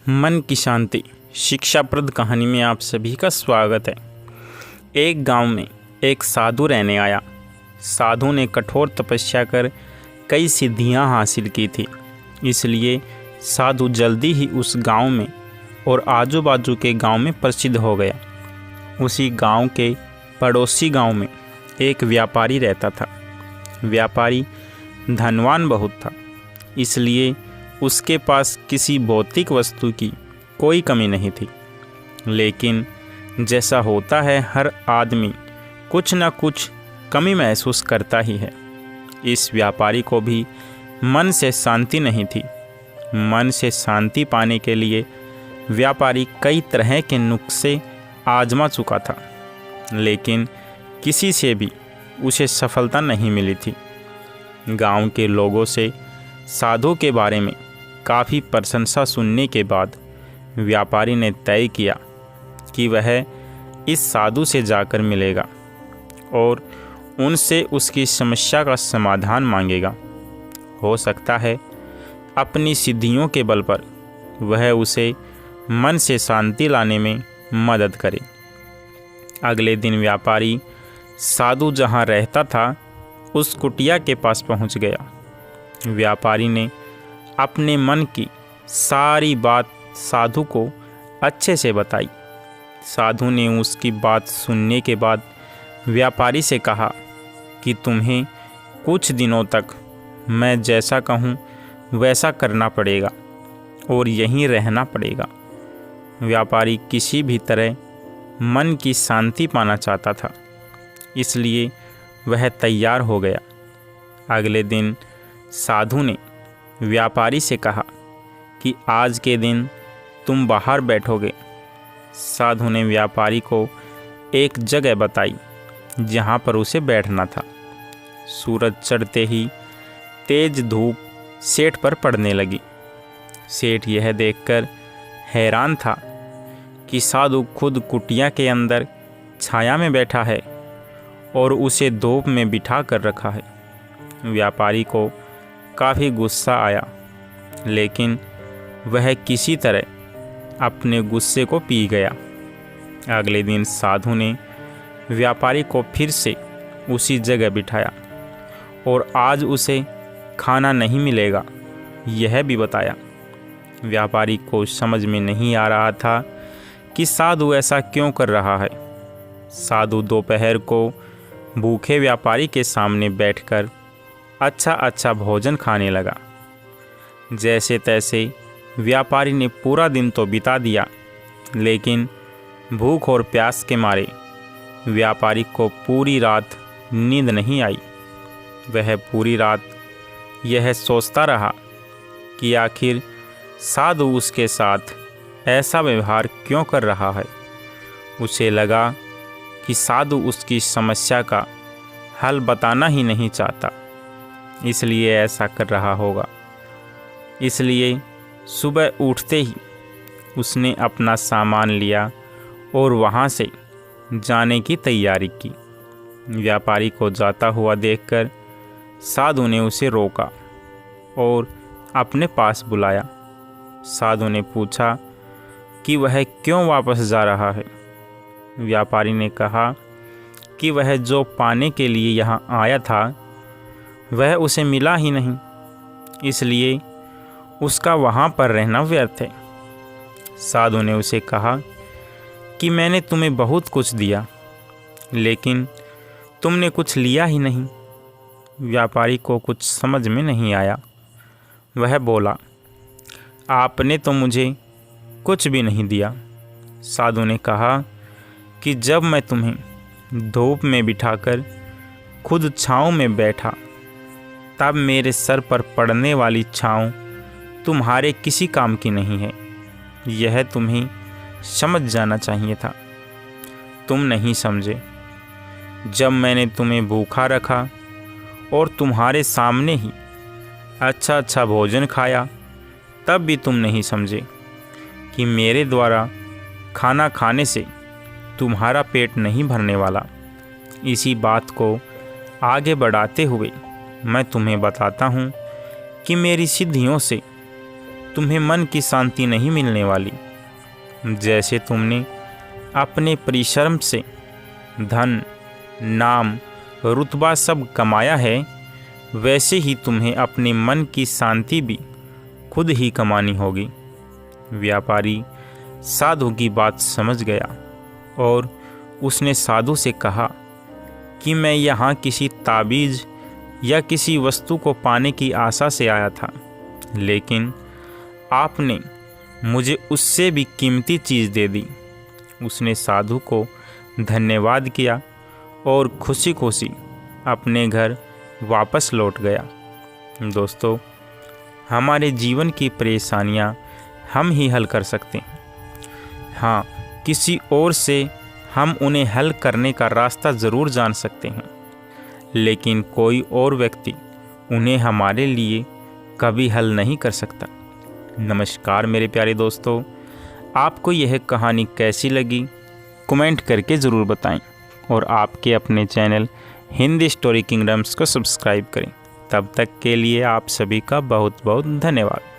मन की शांति शिक्षाप्रद कहानी में आप सभी का स्वागत है। एक गांव में एक साधु रहने आया। साधु ने कठोर तपस्या कर कई सिद्धियां हासिल की थी, इसलिए साधु जल्दी ही उस गांव में और आजू बाजू के गांव में प्रसिद्ध हो गया। उसी गांव के पड़ोसी गांव में एक व्यापारी रहता था। व्यापारी धनवान बहुत था, इसलिए उसके पास किसी भौतिक वस्तु की कोई कमी नहीं थी। लेकिन जैसा होता है, हर आदमी कुछ न कुछ कमी महसूस करता ही है। इस व्यापारी को भी मन से शांति नहीं थी। मन से शांति पाने के लिए व्यापारी कई तरह के नुस्खे आजमा चुका था, लेकिन किसी से भी उसे सफलता नहीं मिली थी। गांव के लोगों से साधु के बारे में काफ़ी प्रशंसा सुनने के बाद व्यापारी ने तय किया कि वह इस साधु से जाकर मिलेगा और उनसे उसकी समस्या का समाधान मांगेगा। हो सकता है अपनी सिद्धियों के बल पर वह उसे मन से शांति लाने में मदद करे। अगले दिन व्यापारी साधु जहाँ रहता था उस कुटिया के पास पहुँच गया। व्यापारी ने अपने मन की सारी बात साधु को अच्छे से बताई। साधु ने उसकी बात सुनने के बाद व्यापारी से कहा कि तुम्हें कुछ दिनों तक मैं जैसा कहूँ वैसा करना पड़ेगा और यहीं रहना पड़ेगा। व्यापारी किसी भी तरह मन की शांति पाना चाहता था, इसलिए वह तैयार हो गया। अगले दिन साधु ने व्यापारी से कहा कि आज के दिन तुम बाहर बैठोगे। साधु ने व्यापारी को एक जगह बताई जहाँ पर उसे बैठना था। सूरज चढ़ते ही तेज धूप सेठ पर पड़ने लगी। सेठ यह देखकर हैरान था कि साधु खुद कुटिया के अंदर छाया में बैठा है और उसे धूप में बिठा कर रखा है। व्यापारी को काफ़ी गुस्सा आया, लेकिन वह किसी तरह अपने गुस्से को पी गया। अगले दिन साधु ने व्यापारी को फिर से उसी जगह बिठाया और आज उसे खाना नहीं मिलेगा यह भी बताया। व्यापारी को समझ में नहीं आ रहा था कि साधु ऐसा क्यों कर रहा है। साधु दोपहर को भूखे व्यापारी के सामने बैठकर अच्छा भोजन खाने लगा। जैसे तैसे व्यापारी ने पूरा दिन तो बिता दिया, लेकिन भूख और प्यास के मारे व्यापारी को पूरी रात नींद नहीं आई। वह पूरी रात यह सोचता रहा कि आखिर साधु उसके साथ ऐसा व्यवहार क्यों कर रहा है। उसे लगा कि साधु उसकी समस्या का हल बताना ही नहीं चाहता, इसलिए ऐसा कर रहा होगा। इसलिए सुबह उठते ही उसने अपना सामान लिया और वहाँ से जाने की तैयारी की। व्यापारी को जाता हुआ देखकर साधु ने उसे रोका और अपने पास बुलाया। साधु ने पूछा कि वह क्यों वापस जा रहा है। व्यापारी ने कहा कि वह जो पाने के लिए यहाँ आया था वह उसे मिला ही नहीं, इसलिए उसका वहाँ पर रहना व्यर्थ है। साधु ने उसे कहा कि मैंने तुम्हें बहुत कुछ दिया, लेकिन तुमने कुछ लिया ही नहीं। व्यापारी को कुछ समझ में नहीं आया। वह बोला, आपने तो मुझे कुछ भी नहीं दिया। साधु ने कहा कि जब मैं तुम्हें धूप में बिठाकर खुद छाँव में बैठा, तब मेरे सर पर पड़ने वाली छाँव तुम्हारे किसी काम की नहीं है। यह तुम्हें समझ जाना चाहिए था, तुम नहीं समझे। जब मैंने तुम्हें भूखा रखा और तुम्हारे सामने ही अच्छा भोजन खाया, तब भी तुम नहीं समझे कि मेरे द्वारा खाना खाने से तुम्हारा पेट नहीं भरने वाला। इसी बात को आगे बढ़ाते हुए मैं तुम्हें बताता हूँ कि मेरी सिद्धियों से तुम्हें मन की शांति नहीं मिलने वाली। जैसे तुमने अपने परिश्रम से धन, नाम, रुतबा सब कमाया है, वैसे ही तुम्हें अपने मन की शांति भी खुद ही कमानी होगी। व्यापारी साधु की बात समझ गया और उसने साधु से कहा कि मैं यहाँ किसी ताबीज़ या किसी वस्तु को पाने की आशा से आया था, लेकिन आपने मुझे उससे भी कीमती चीज़ दे दी। उसने साधु को धन्यवाद किया और खुशी खुशी अपने घर वापस लौट गया। दोस्तों, हमारे जीवन की परेशानियां हम ही हल कर सकते हैं। हाँ, किसी और से हम उन्हें हल करने का रास्ता ज़रूर जान सकते हैं, लेकिन कोई और व्यक्ति उन्हें हमारे लिए कभी हल नहीं कर सकता। नमस्कार मेरे प्यारे दोस्तों, आपको यह कहानी कैसी लगी कमेंट करके ज़रूर बताएं और आपके अपने चैनल हिंदी स्टोरी किंगडम्स को सब्सक्राइब करें। तब तक के लिए आप सभी का बहुत बहुत धन्यवाद।